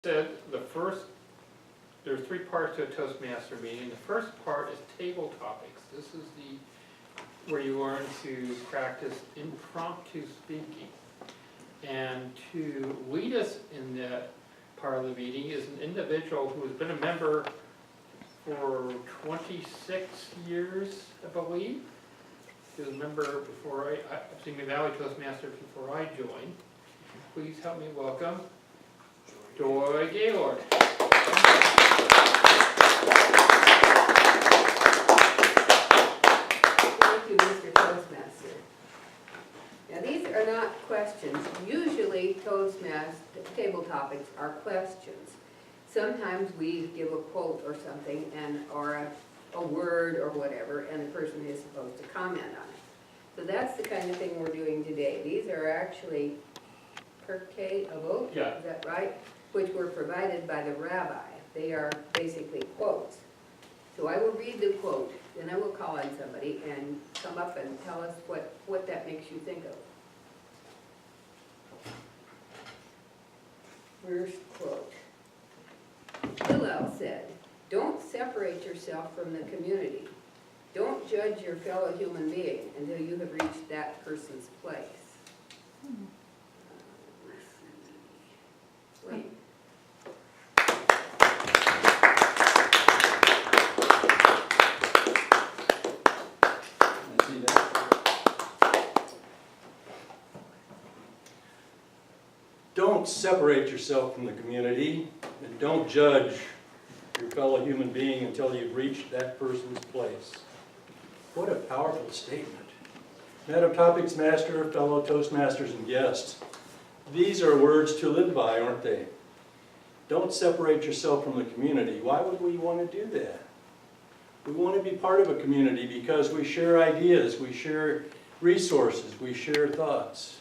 Said there's three parts to a Toastmaster meeting. The first part is table topics. This is where you learn to practice impromptu speaking. And to lead us in that part of the meeting is an individual who has been a member for 26 years, I believe. He was a member before I've seen Valley Toastmasters before I joined. Please help me welcome Joy Gaylord. Thank you, Mr. Toastmaster. Now, these are not questions. Usually, table topics are questions. Sometimes we give a quote or something, or a word or whatever, and the person is supposed to comment on it. So that's the kind of thing we're doing today. These are actually perke avot, Yeah. Is that right? Which were provided by the rabbi. They are basically quotes. So I will read the quote, then I will call on somebody and come up and tell us what that makes you think of. First quote. Hillel said, "Don't separate yourself from the community. Don't judge your fellow human being until you have reached that person's place." Wait. Don't separate yourself from the community, and don't judge your fellow human being until you've reached that person's place. What a powerful statement. Madam Topics Master, fellow Toastmasters, and guests, these are words to live by, aren't they? Don't separate yourself from the community. Why would we want to do that? We want to be part of a community because we share ideas, we share resources, we share thoughts.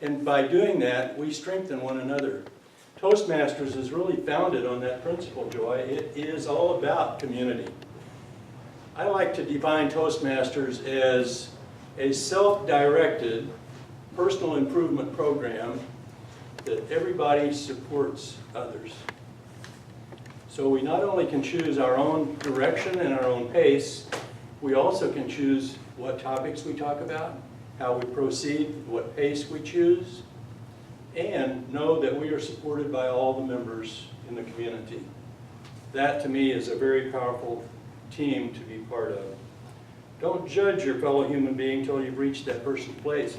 And by doing that, we strengthen one another. Toastmasters is really founded on that principle, Joy. It is all about community. I like to define Toastmasters as a self-directed personal improvement program that everybody supports others. So we not only can choose our own direction and our own pace, we also can choose what topics we talk about, how we proceed, what pace we choose, and know that we are supported by all the members in the community. That, to me, is a very powerful team to be part of. Don't judge your fellow human being until you've reached that person's place.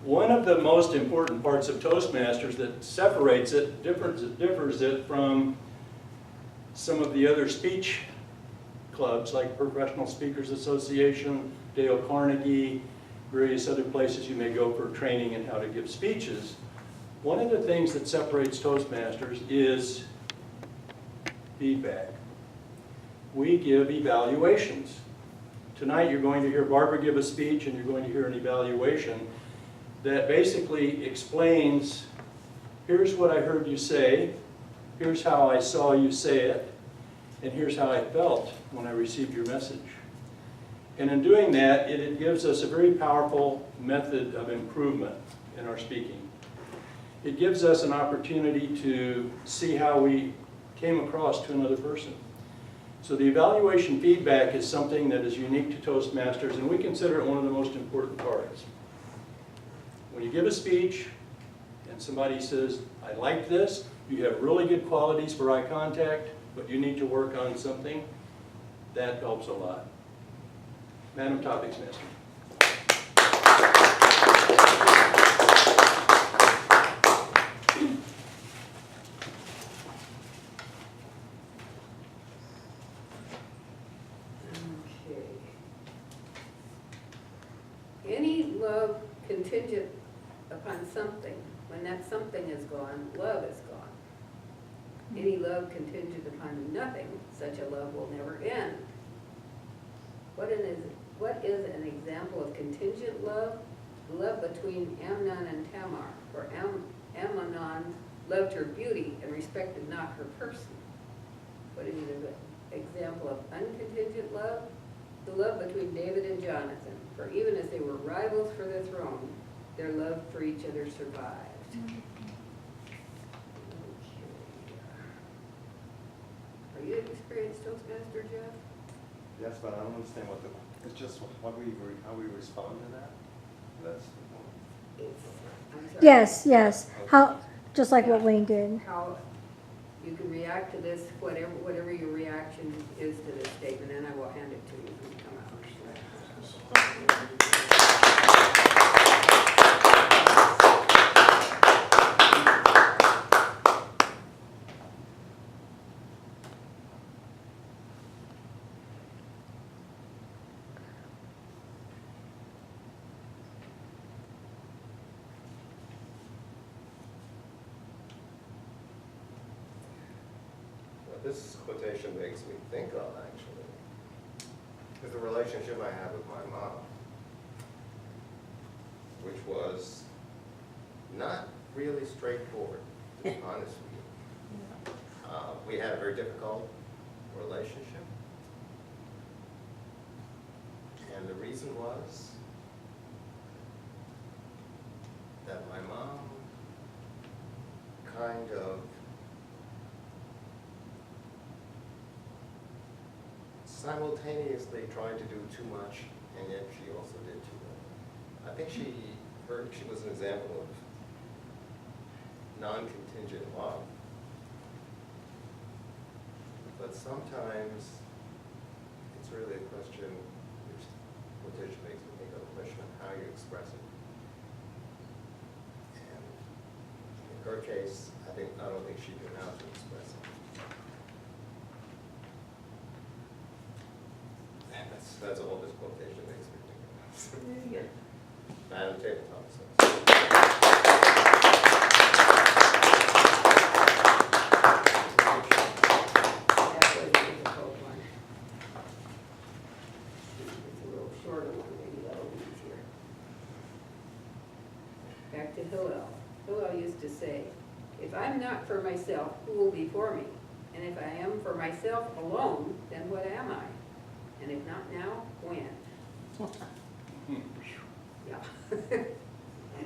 One of the most important parts of Toastmasters that separates it, differs it from some of the other speech clubs like Professional Speakers Association, Dale Carnegie, various other places you may go for training in how to give speeches. One of the things that separates Toastmasters is feedback. We give evaluations. Tonight you're going to hear Barbara give a speech and you're going to hear an evaluation that basically explains, here's what I heard you say, here's how I saw you say it, and here's how I felt when I received your message. And in doing that, it gives us a very powerful method of improvement in our speaking. It gives us an opportunity to see how we came across to another person. So the evaluation feedback is something that is unique to Toastmasters, and we consider it one of the most important parts. When you give a speech and somebody says, I like this, you have really good qualities for eye contact, but you need to work on something, that helps a lot. Madam Topics Master. Okay. Any love contingent upon something, when that something is gone, love is gone. Any love contingent upon nothing, such a love will never end. What is an example of contingent love? Love between Amnon and Tamar, for Amnon loved her beauty and respected not her person. What is an example of uncontingent love? The love between David and Jonathan, for even as they were rivals for the throne, their love for each other survived. Okay. experienced Toastmaster, Jeff? Yes, but I don't understand what the, it's just what we, how we respond to that? That's the point. It's, I'm sorry. Yes, yes. How, just like what Wayne did. How you can react to this, whatever your reaction is to this statement, and I will hand it to you when you come out. What this quotation makes me think of, actually, is the relationship I have with my mom, which was not really straightforward, to be honest with you. We had a very difficult relationship. And the reason was that my mom kind of simultaneously tried to do too much, and yet she also did too little. I think she was an example of non-contingent love. But sometimes it's really a question, which quotation makes me think of, a question of how you express it. And in her case, I don't think she knew how to express it. And that's all this quotation makes me think of. Madam Tabletop That was a difficult one. It's a little shorter one, maybe that'll be easier. Back to Hillel. Hillel used to say, if I'm not for myself, who will be for me? And if I am for myself alone, then what am I? And if not now, when? Yeah.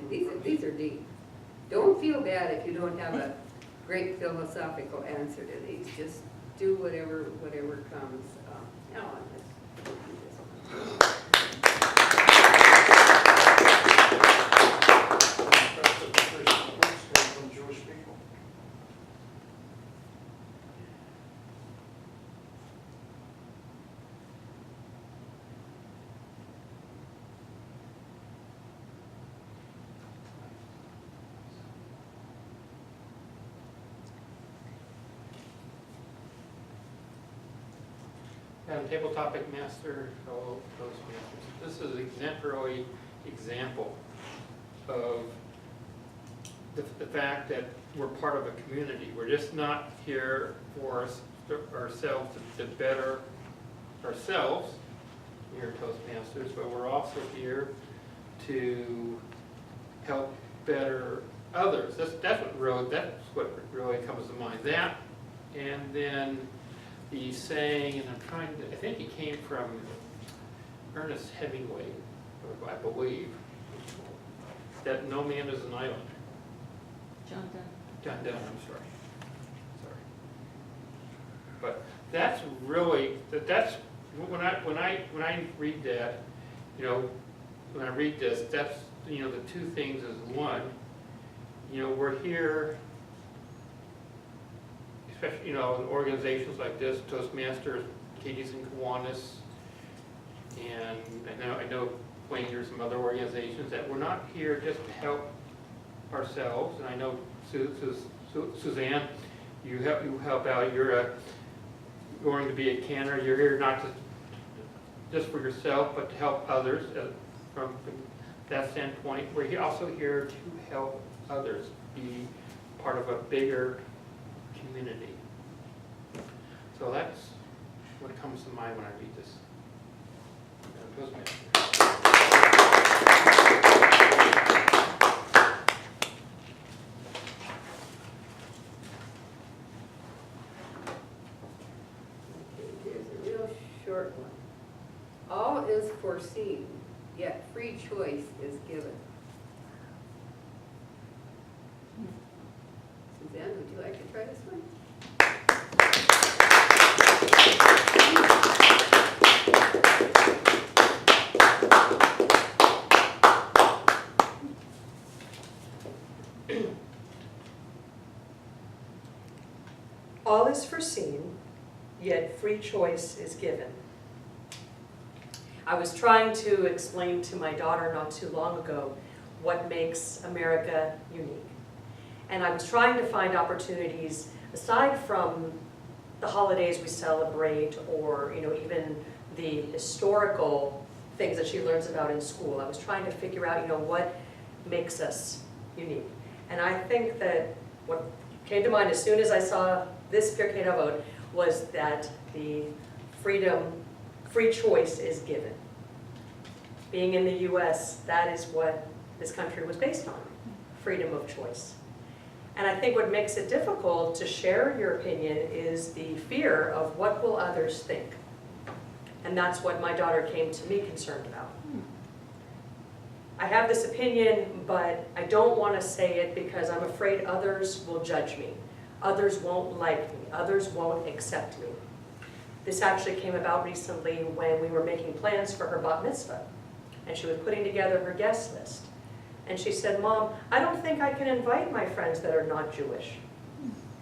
These are deep. Don't feel bad if you don't have a great philosophical answer to these. Just do whatever comes. Ellen, let's do this one. From Jewish people. Table topic master, fellow Toastmasters. This is an exemplary example of the fact that we're part of a community. We're just not here for ourselves to better ourselves here at Toastmasters, but we're also here to help better others. That's what really comes to mind. That, and then the saying, and I think it came from Ernest Hemingway, I believe, that no man is an island. John Donne. John Donne, I'm sorry. But that's really, that's, when I read that, when I read this, that's, the two things is one, we're here, especially, in organizations like this, Toastmasters, Katie's and Kiwanis, and I know Wayne, there's some other organizations that we're not here just to help ourselves, and I know Suzanne, you help out, you're going to be a canner, you're here not just for yourself, but to help others from that standpoint. We're also here to help others be part of a bigger community. So that's what comes to mind when I read this. Here's a real short one. All is foreseen, yet free choice is given. Suzanne, would you like to try this one? All is foreseen, yet free choice is given. I was trying to explain to my daughter not too long ago what makes America unique. And I was trying to find opportunities, aside from the holidays we celebrate, or even the historical things that she learns about in school. I was trying to figure out what makes us unique. And I think that what came to mind as soon as I saw this Pirkei Avot was that the free choice is given. Being in the US, that is what this country was based on, freedom of choice. And I think what makes it difficult to share your opinion is the fear of what will others think. And that's what my daughter came to me concerned about. I have this opinion, but I don't want to say it because I'm afraid others will judge me. Others won't like me. Others won't accept me. This actually came about recently when we were making plans for her bat mitzvah. And she was putting together her guest list. And she said, "Mom, I don't think I can invite my friends that are not Jewish."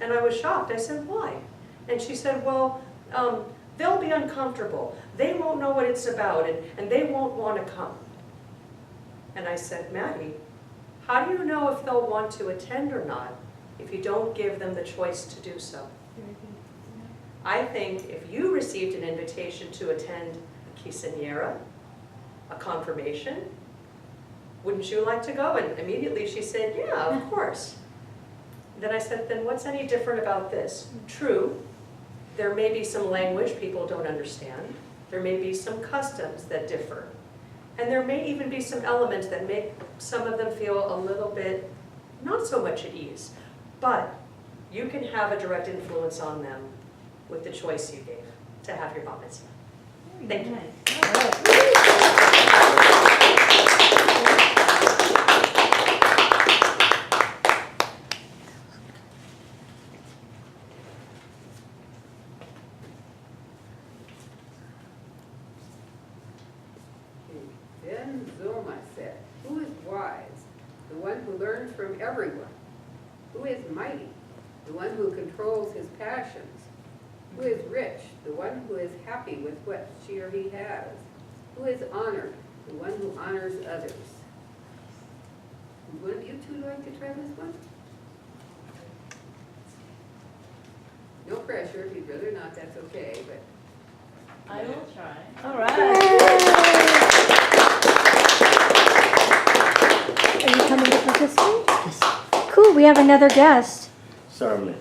And I was shocked. I said, "Why?" And she said, "Well, they'll be uncomfortable. They won't know what it's about, and they won't want to come." And I said, "Maddie, how do you know if they'll want to attend or not if you don't give them the choice to do so?" I think if you received an invitation to attend a quinceañera, a confirmation, wouldn't you like to go? And immediately she said, "Yeah, of course." Then I said, "Then what's any different about this?" True, there may be some language people don't understand. There may be some customs that differ. And there may even be some elements that make some of them feel a little bit not so much at ease. But you can have a direct influence on them with the choice you gave to have your bat mitzvah. Thank you. Then Zoma said, "Who is wise? The one who learns from everyone. Who is mighty? The one who controls his passions. Who is rich? The one who is happy with what she or he has. Who is honored? The one who honors others." Would one of you two like to try this one? No pressure. If you'd rather not, that's okay, but I will try. All right. Are you coming to participate? Cool, we have another guest. Certainly.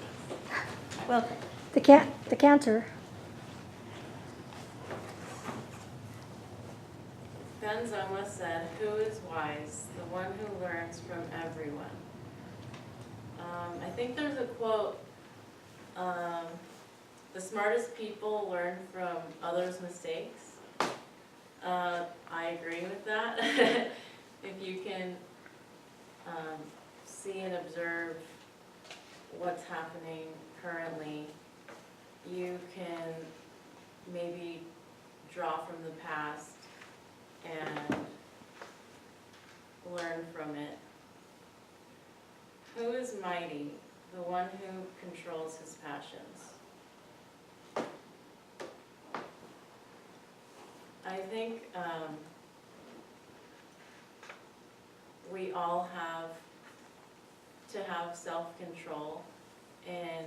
Well, The cantor. Ben Zoma said, "Who is wise? The one who learns from everyone." I think there's a quote, "The smartest people learn from others' mistakes." I agree with that. If you can see and observe what's happening currently, you can maybe draw from the past and learn from it. Who is mighty? The one who controls his passions. I think we all have to have self-control in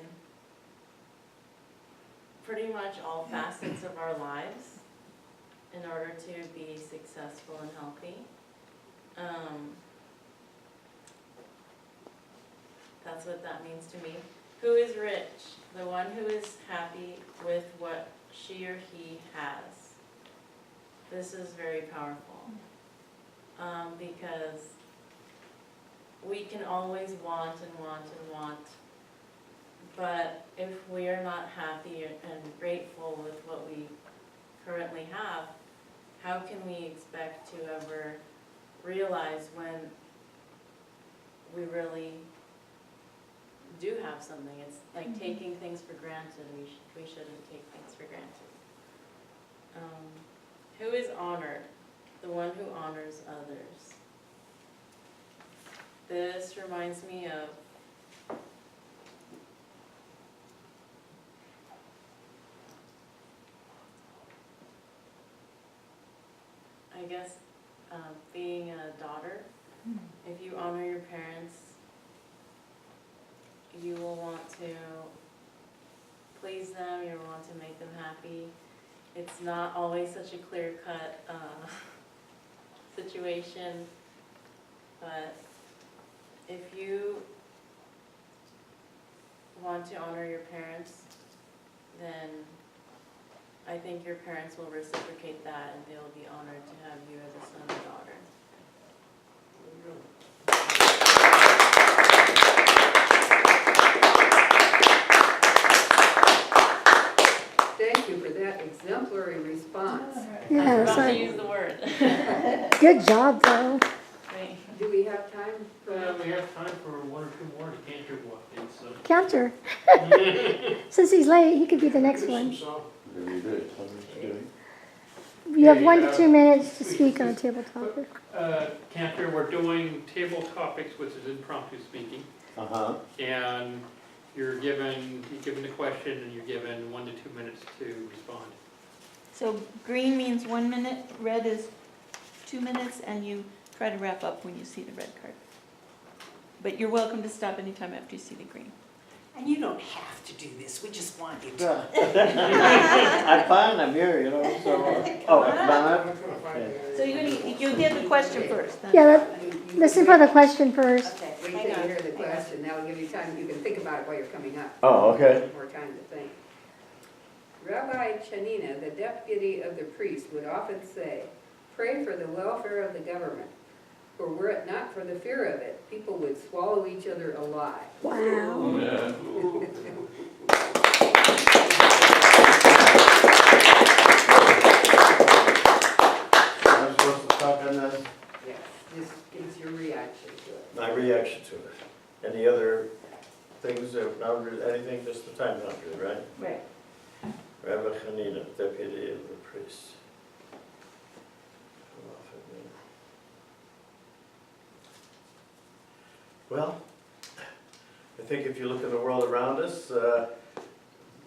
pretty much all facets of our lives in order to be successful and healthy. That's what that means to me. Who is rich? The one who is happy with what she or he has. This is very powerful because we can always want and want and want, but if we are not happy and grateful with what we currently have, how can we expect to ever realize when we really do have something? It's like taking things for granted. We shouldn't take things for granted. Who is honored? The one who honors others. This reminds me of guess, being a daughter, if you honor your parents, you will want to please them, you will want to make them happy. It's not always such a clear-cut situation, but if you want to honor your parents, then I think your parents will reciprocate that and they'll be honored to have you as a son or daughter. Thank you for that exemplary response. I Yeah, forgot to sorry. use the word. Good job, though. Wait. Do we have time for? We have time for one or two more to canter walk in, so. Counter. Since he's late, he could be the next one. You have 1 to 2 minutes to speak on a table topic. Cantor, we're doing table topics, which is impromptu speaking. And you're given the question and you're given 1 to 2 minutes to respond. So green means 1 minute, red is 2 minutes, and you try to wrap up when you see the red card. But you're welcome to stop anytime after you see the green. And you don't have to do this, we just want you to. I'm fine, I'm here, you know, so, oh, come on. So you'll get the question first, then. Yeah, listen for the question first. Okay, Wait till you hear the question, that'll give you time, you can think about it while you're coming up. Oh, okay. More time to think. Rabbi Chanina, the deputy of the priest, would often say, "Pray for the welfare of the government, for were it not for the fear of it, people would swallow each other alive." Wow. I'm supposed to talk on this? Yes, this gives your reaction to it. My reaction to it. Any other things, boundaries, anything, just the time boundary, right? Right. Rabbi Hanina, deputy of the priest. Well, I think if you look at the world around us, a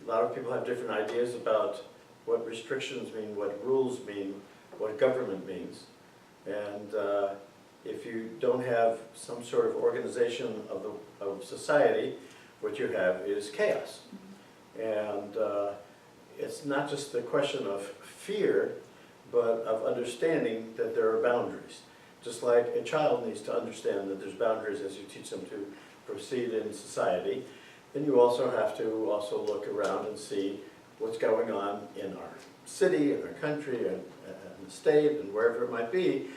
lot of people have different ideas about what restrictions mean, what rules mean, what government means. And if you don't have some sort of organization of society, what you have is chaos. And it's not just a question of fear, but of understanding that there are boundaries. Just like a child needs to understand that there's boundaries as you teach them to proceed in society, then you also have to also look around and see what's going on in our city, in our country, and the state, and wherever it might be.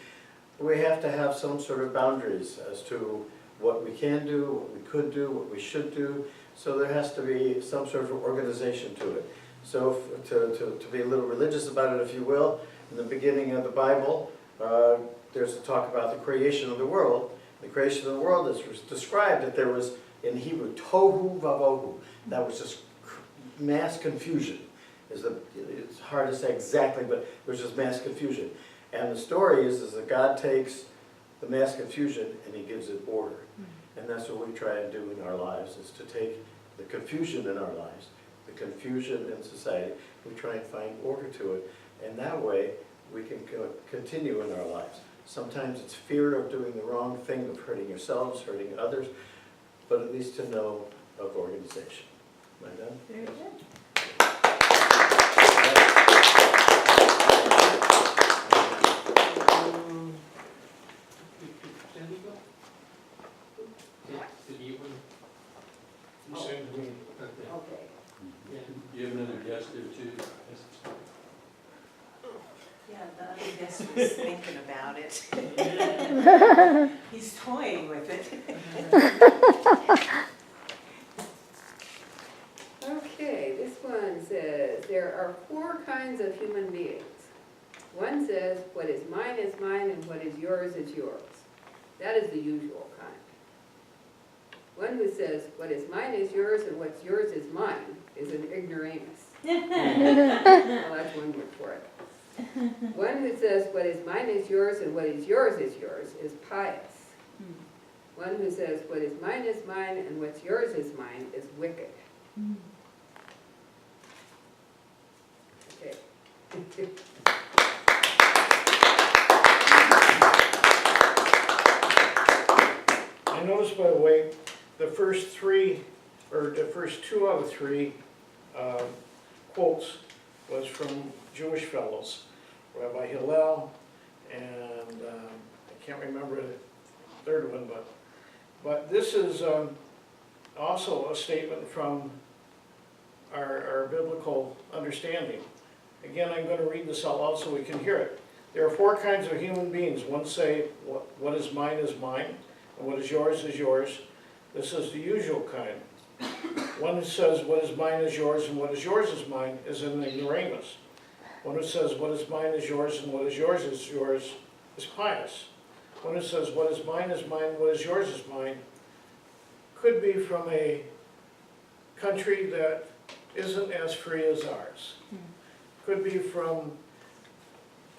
We have to have some sort of boundaries as to what we can do, what we could do, what we should do. So there has to be some sort of organization to it. So to be a little religious about it, if you will, in the beginning of the Bible, there's a talk about the creation of the world. The creation of the world is described that there was, in Hebrew, tohu vavohu. That was just mass confusion. It's hard to say exactly, but there was just mass confusion. And the story is that God takes the mass confusion and He gives it order. And that's what we try and do in our lives, is to take the confusion in our lives, the confusion in society, we try and find order to it. And that way, we can continue in our lives. Sometimes it's fear of doing the wrong thing, of hurting yourselves, hurting others, but at least to know of organization. Am I done? Very good. Did you want? You sent me. Okay. You have another guest there too? Yeah, the other guest was thinking about it. He's toying with it. Okay, this one says, there are 4 kinds of human beings. One says, what is mine, and what is yours is yours. That is the usual kind. One who says, what is mine is yours, and what's yours is mine, is an ignoramus. Well, that's one word for it. One who says, what is mine is yours, and what is yours is pious. One who says, what is mine, and what's yours is mine, is wicked. Okay. first three, or the first two out of three quotes was from Jewish fellows, Rabbi Hillel, and I can't remember the third one, but this is also a statement from our biblical understanding. Again, I'm going to read this out loud so we can hear it. There are four kinds of human beings. One say, what is mine, and what is yours is yours. This is the usual kind. One who says, what is mine is yours, and what is yours is mine, is an ignoramus. One who says, what is mine is yours, and what is yours is pious. One who says, what is mine, what is yours is mine, could be from a country that isn't as free as ours. Could be from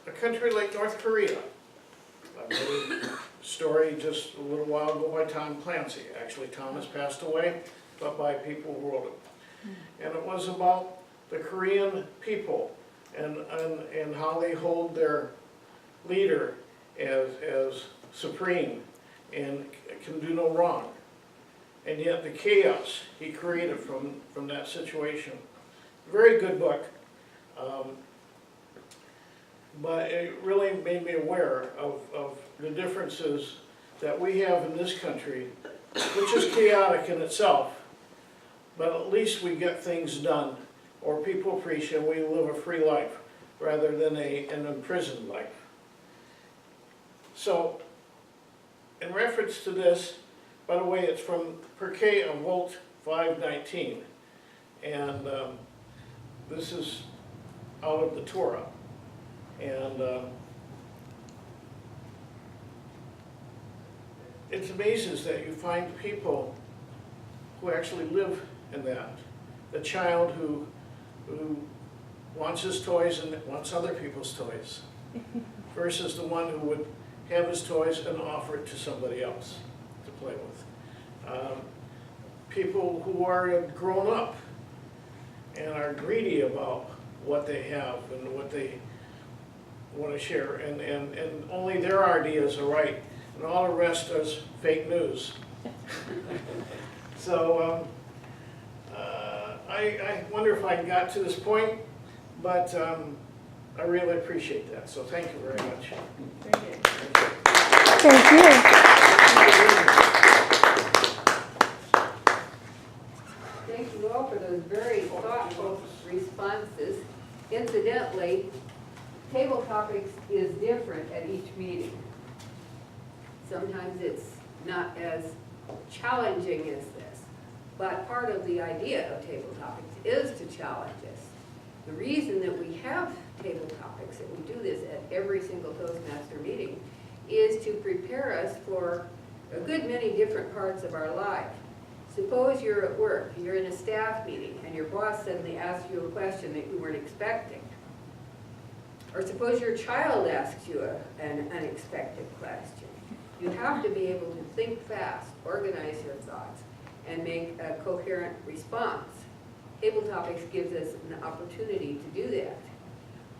a country like North Korea. I read a story just a little while ago by Tom Clancy. Actually, Tom has passed away, but by people who wrote it. And it was about the Korean people and how they hold their leader as supreme and can do no wrong. And yet the chaos he created from that situation. Very good book. But it really made me aware of the differences that we have in this country, which is chaotic in itself, but at least we get things done, or people appreciate we live a free life rather than an imprisoned life. So, in reference to this, by the way, it's from Pirkei Avot 5:19, and this is out of the Torah. And it amazes that you find people who actually live in that. The child who wants his toys and wants other people's toys, versus the one who would have his toys and offer it to somebody else to play with. People who are grown up and are greedy about what they have and what they want to share, and only their ideas are right, and all the rest is fake news. So I wonder if I got to this point, but I really appreciate that, so thank you very much. Very good. Thank you. Thank you all for those very thoughtful responses. Incidentally, table topics is different at each meeting. Sometimes it's not as challenging as this, but part of the idea of table topics is to challenge us. The reason that we have table topics, that we do this at every single Toastmaster meeting, is to prepare us for a good many different parts of our life. Suppose you're at work, you're in a staff meeting, and your boss suddenly asks you a question that you weren't expecting. Or suppose your child asks you an unexpected question. You have to be able to think fast, organize your thoughts, and make a coherent response. Table topics gives us an opportunity to do that.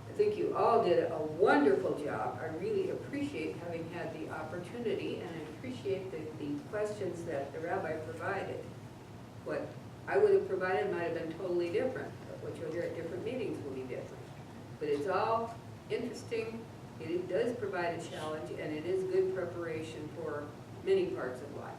I think you all did a wonderful job. I really appreciate having had the opportunity, and I appreciate the questions that the rabbi provided. What I would have provided might have been totally different, but what you'll hear at different meetings will be different. But it's all interesting, it does provide a challenge, and it is good preparation for many parts of life.